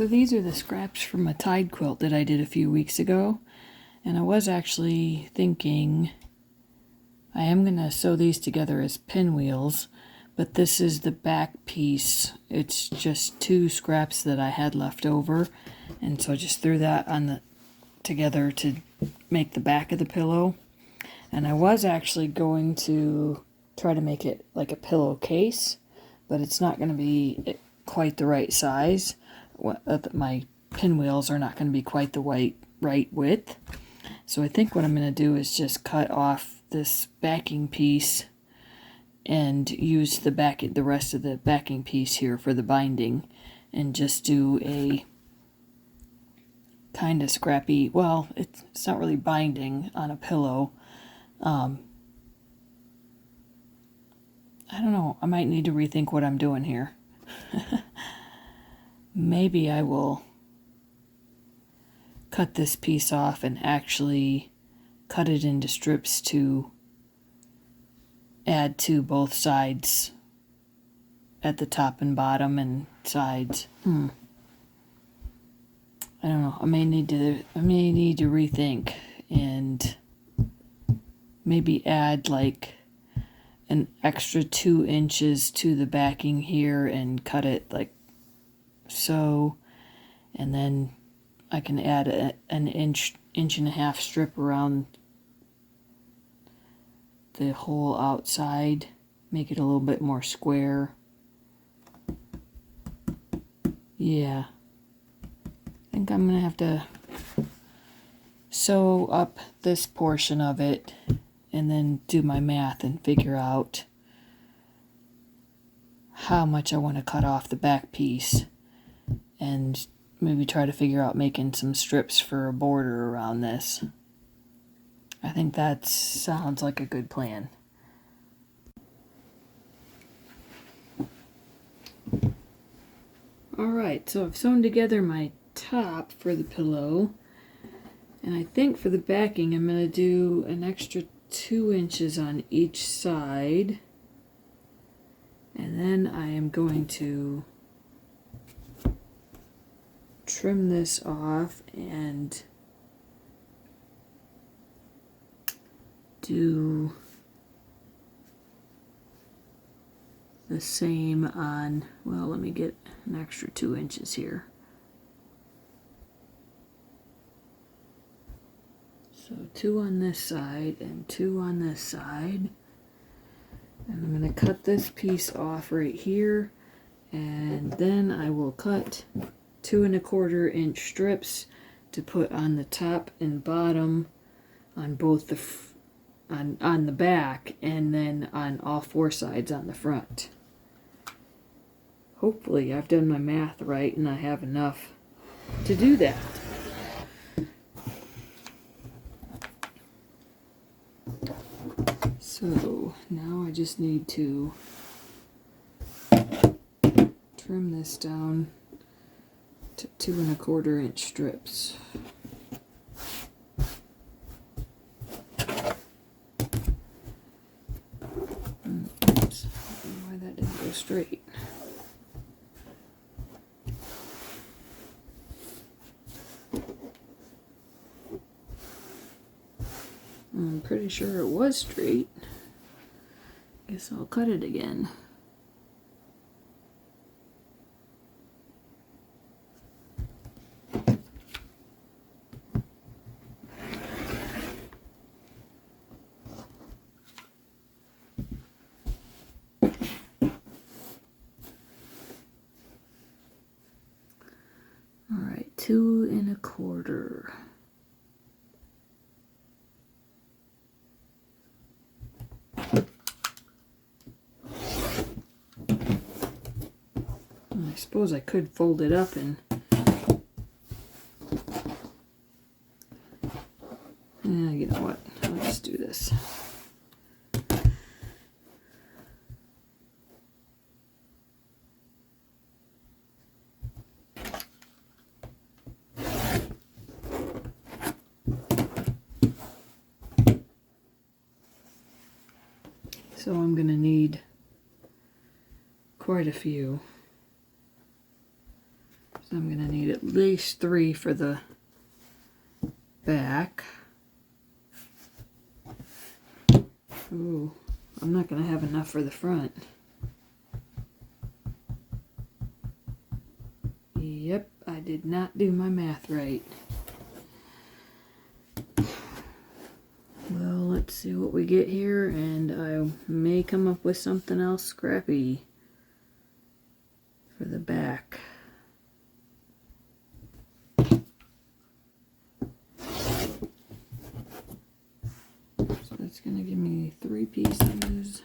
So these are the scraps from a tide quilt that I did a few weeks ago. And I was actually thinking I am going to sew these together as pinwheels, but this is the back piece. It's just 2 scraps that I had left over, and so I just threw that on together to make the back of the pillow. And I was actually going to try to make it like a pillowcase, but it's not going to be quite the right size. My pinwheels are not going to be quite the right width. So I think what I'm going to do is just cut off this backing piece and use the rest of the backing piece here for the binding, and just do a kind of scrappy, well, it's not really binding on a pillow. I don't know, I might need to rethink what I'm doing here. Maybe I will cut this piece off and actually cut it into strips to add to both sides at the top and bottom and sides. I don't know. I may need to rethink and maybe add like an extra 2 inches to the backing here and cut it like so, and then I can add an inch and a half strip around the whole outside, make it a little bit more square. Yeah, I think I'm gonna have to sew up this portion of it and then do my math and figure out how much I want to cut off the back piece, and maybe try to figure out making some strips for a border around this. I think that sounds like a good plan. Alright, so I've sewn together my top for the pillow, and I think for the backing I'm going to do an extra 2 inches on each side, and then I am going to trim this off and do the same on, well, let me get an extra 2 inches here. So 2 on this side and 2 on this side. And I'm going to cut this piece off right here, and then I will cut 2 1/4 inch strips to put on the top and bottom on both the on the back, and then on all 4 sides on the front. Hopefully I've done my math right and I have enough to do that. So now I just need to trim this down to 2 1/4 inch strips. Oops, I don't know why that didn't go straight. I'm pretty sure it was straight. Guess I'll cut it again. All right, 2 1/4. I suppose I could fold it up and you know what, let's do this. So I'm going to need quite a few. So I'm going to need at least 3 for the back. Ooh, I'm not going to have enough for the front. Yep, I did not do my math right. Well, let's see what we get here, and I may come up with something else scrappy for the back. So that's going to give me 3 pieces.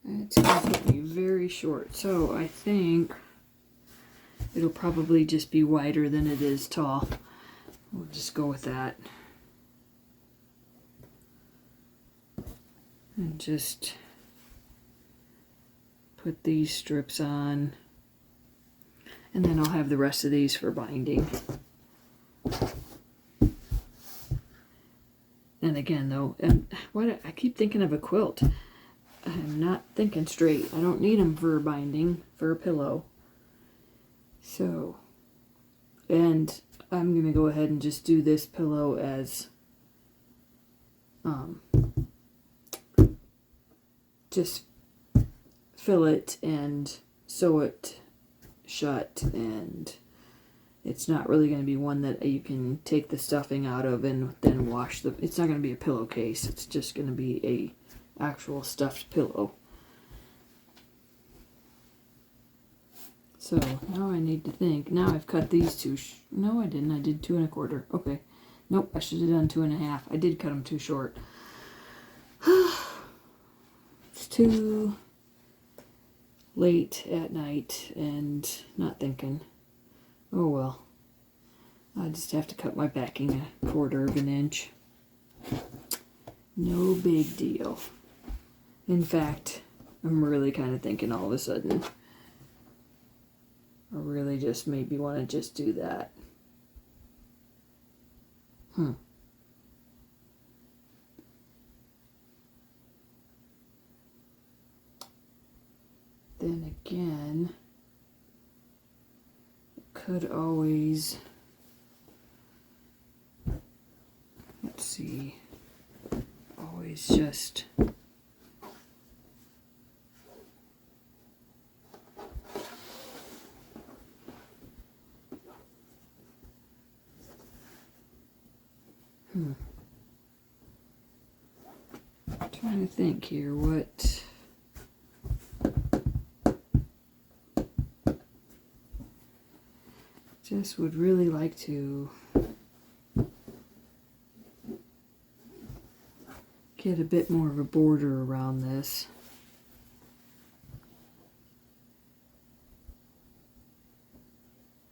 It's going to be very short, so I think it'll probably just be wider than it is tall. We'll just go with that. And just put these strips on. And then I'll have the rest of these for binding. And again though, and what I keep thinking of a quilt. I'm not thinking straight. I don't need them for binding, for a pillow. So, and I'm going to go ahead and just do this pillow as, just fill it and sew it shut, and it's not really going to be one that you can take the stuffing out of and then wash the, it's not going to be a pillowcase. It's just going to be a actual stuffed pillow. So now I need to think. Now I've cut these two. No, I didn't. I did 2 1/4. Okay. Nope, I should have done 2 1/2. I did cut them too short. It's too late at night and not thinking. Oh well. I just have to cut my backing 1/4 of an inch. No big deal. In fact, I'm really kind of thinking all of a sudden, I really just maybe want to just do that. Then again, it could always, let's see, always just trying to think here what just would really like to get a bit more of a border around this.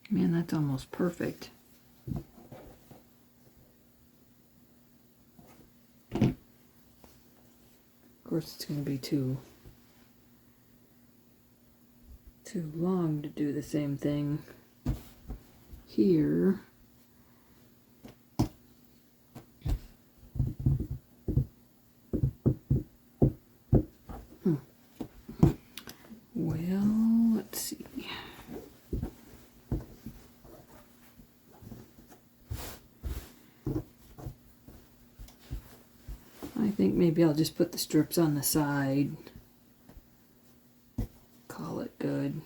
Man, that's almost perfect. Of course, it's going to be too long to do the same thing here. Well, let's see. I think maybe I'll just put the strips on the side. Call it good.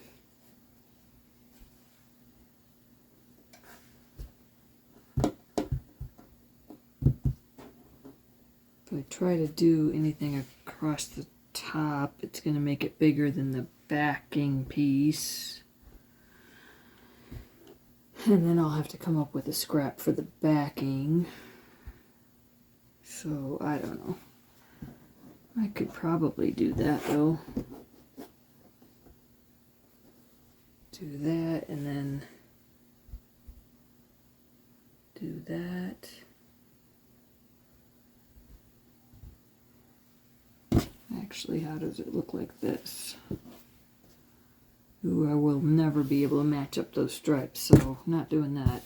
If I try to do anything across the top, it's going to make it bigger than the backing piece. And then I'll have to come up with a scrap for the backing. So, I don't know. I could probably do that though. Do that and then do that. Actually, how does it look like this? Ooh, I will never be able to match up those stripes, so not doing that.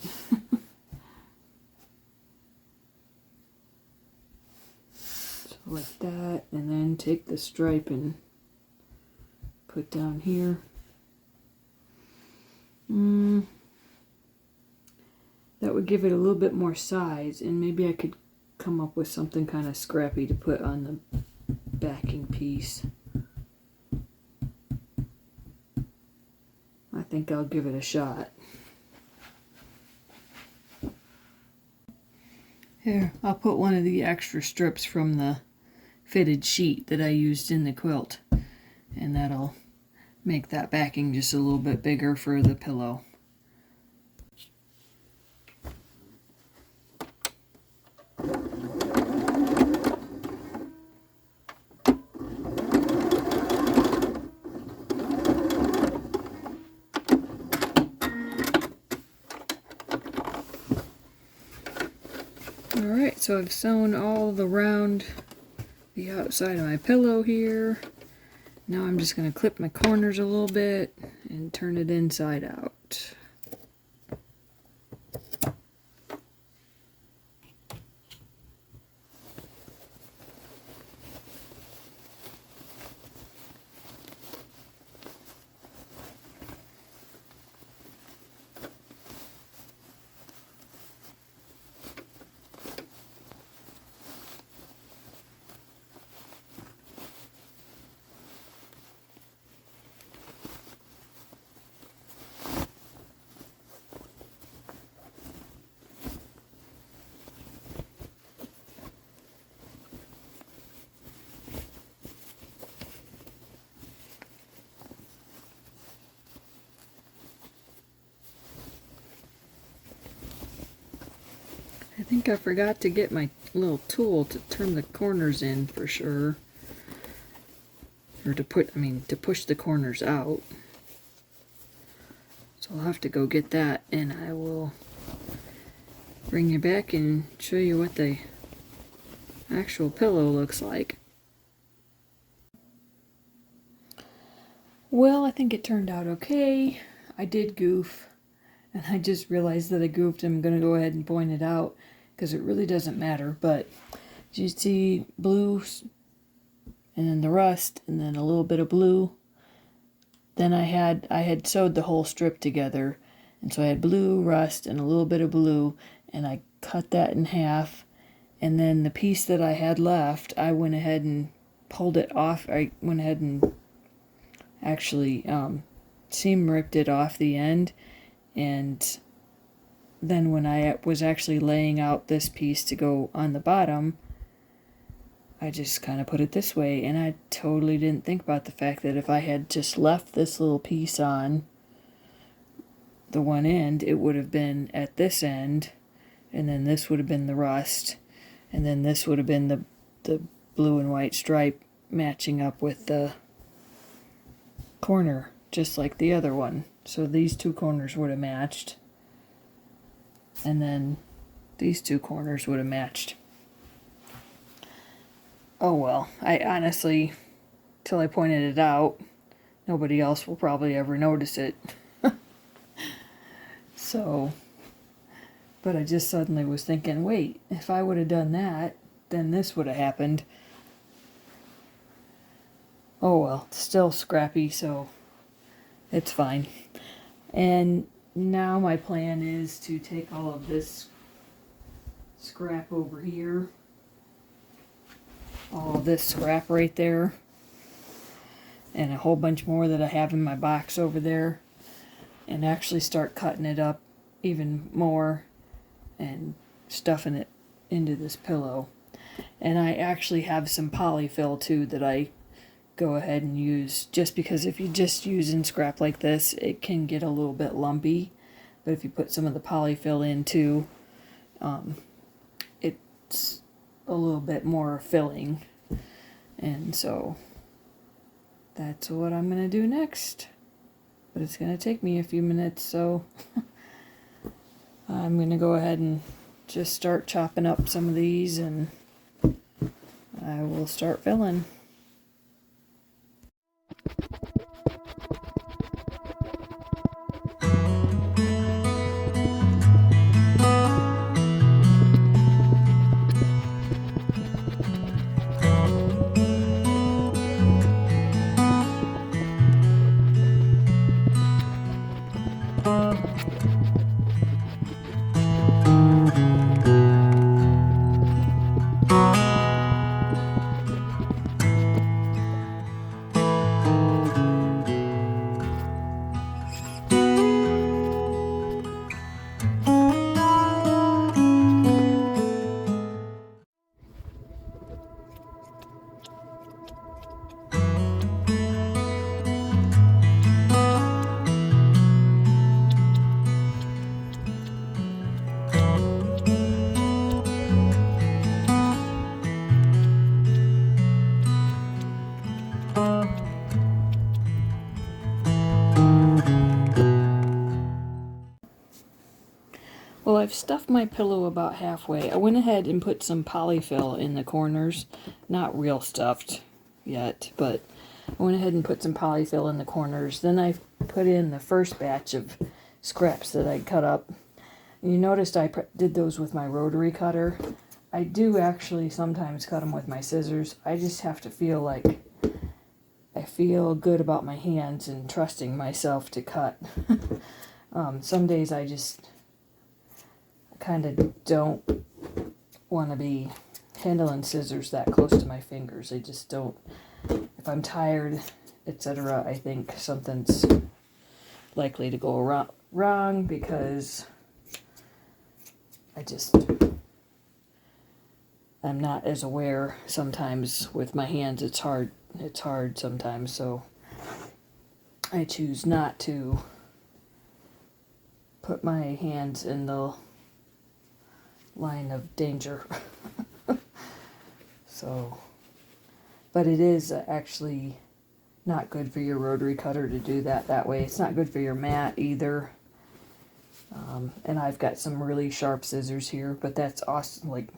So like that, and then take the stripe and put down here. That would give it a little bit more size, and maybe I could come up with something kind of scrappy to put on the backing piece. I think I'll give it a shot. Here, I'll put one of the extra strips from the fitted sheet that I used in the quilt, and that'll make that backing just a little bit bigger for the pillow. Alright, so I've sewn all around the outside of my pillow here. Now I'm just going to clip my corners a little bit and turn it inside out. I think I forgot to get my little tool to turn the corners in for sure. Or to push the corners out. So I'll have to go get that, and I will bring you back and show you what the actual pillow looks like. Well, I think it turned out okay. I did goof, and I just realized that I goofed. I'm going to go ahead and point it out because it really doesn't matter. But you see blue, and then the rust, and then a little bit of blue. Then I had sewed the whole strip together, and so I had blue, rust, and a little bit of blue, and I cut that in half. And then the piece that I had left, I went ahead and pulled it off. I went ahead and actually seam ripped it off the end, and then when I was actually laying out this piece to go on the bottom, I just kind of put it this way, and I totally didn't think about the fact that if I had just left this little piece on the one end, it would have been at this end, and then this would have been the rust, and then this would have been the blue and white stripe matching up with the corner, just like the other one. So these two corners would have matched, and then these two corners would have matched. Oh well, I honestly, till I pointed it out, nobody else will probably ever notice it. So, but I just suddenly was thinking, wait, if I would have done that, then this would have happened. Oh well, it's still scrappy, so it's fine. And now my plan is to take all of this scrap over here, all of this scrap right there, and a whole bunch more that I have in my box over there, and actually start cutting it up even more and stuffing it into this pillow. And I actually have some polyfill too that I go ahead and use, just because if you're just using scrap like this, it can get a little bit lumpy. But if you put some of the polyfill in too, it's a little bit more filling. And so that's what I'm going to do next. But it's going to take me a few minutes, so I'm going to go ahead and just start chopping up some of these, and I will start filling. I've stuffed my pillow about halfway. I went ahead and put some polyfill in the corners. Not real stuffed yet, but I went ahead and put some polyfill in the corners. Then I put in the first batch of scraps that I cut up. And you noticed I did those with my rotary cutter. I do actually sometimes cut them with my scissors. I just have to feel like I feel good about my hands and trusting myself to cut. Some days I just kind of don't want to be handling scissors that close to my fingers. I just don't. If I'm tired, etc., I think something's likely to go wrong because I'm not as aware sometimes with my hands. It's hard sometimes, so I choose not to put my hands in the line of danger. So, but it is actually not good for your rotary cutter to do that way. It's not good for your mat either. And I've got some really sharp scissors here, but that's awesome. Like,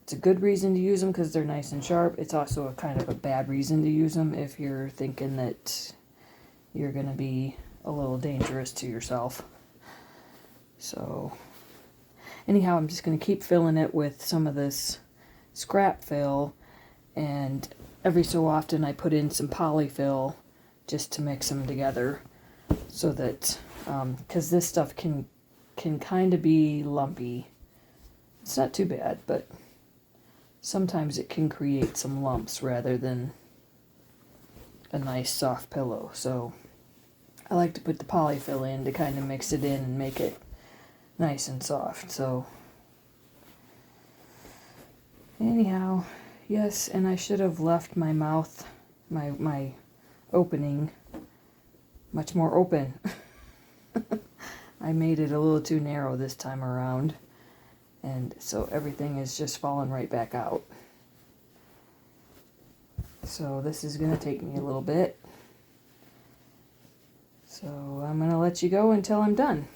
it's a good reason to use them because they're nice and sharp. It's also a kind of a bad reason to use them if you're thinking that you're going to be a little dangerous to yourself. So, anyhow, I'm just going to keep filling it with some of this scrap fill, and every so often I put in some polyfill just to mix them together so that, because this stuff can kind of be lumpy. It's not too bad, but sometimes it can create some lumps rather than a nice soft pillow. So I like to put the polyfill in to kind of mix it in and make it nice and soft. So anyhow, yes, and I should have left my mouth, my opening much more open. I made it a little too narrow this time around, and so everything is just falling right back out. So this is going to take me a little bit. So I'm going to let you go until I'm done.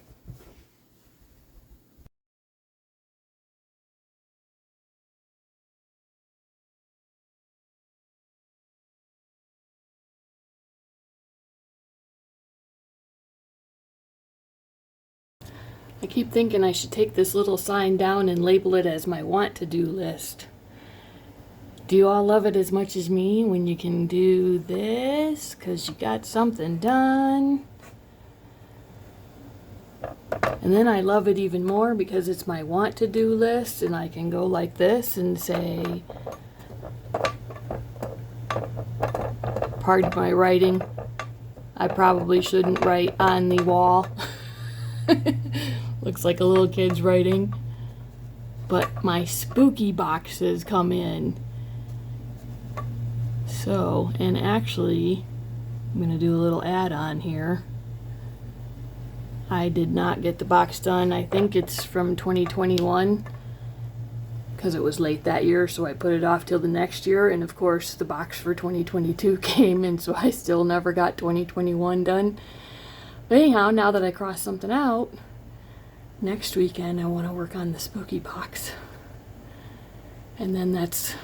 I keep thinking I should take this little sign down and label it as my want to do list. Do you all love it as much as me when you can do this because you got something done? And then I love it even more because it's my want to do list, and I can go like this and say, pardon my writing, I probably shouldn't write on the wall. Looks like a little kid's writing. But my spooky boxes come in. So, and actually, I'm going to do a little add-on here. I did not get the box done. I think it's from 2021 because it was late that year, so I put it off till the next year. And of course, the box for 2022 came in, so I still never got 2021 done. But anyhow, now that I crossed something out, next weekend I want to work on the spooky box. And then that's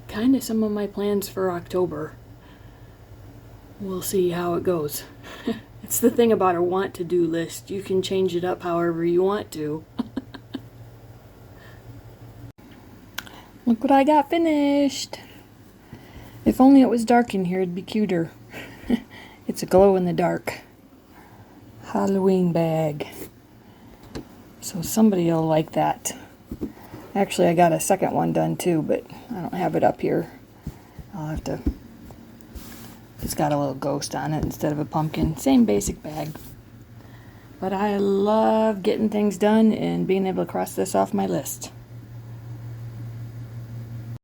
kind of some of my plans for October. We'll see how it goes. It's the thing about a want to do list. You can change it up however you want to. Look what I got finished. If only it was dark in here, it'd be cuter. It's a glow in the dark Halloween bag. So somebody will like that. Actually, I got a second one done too, but I don't have it up here. I'll have to. It's got a little ghost on it instead of a pumpkin. Same basic bag. But I love getting things done and being able to cross this off my list.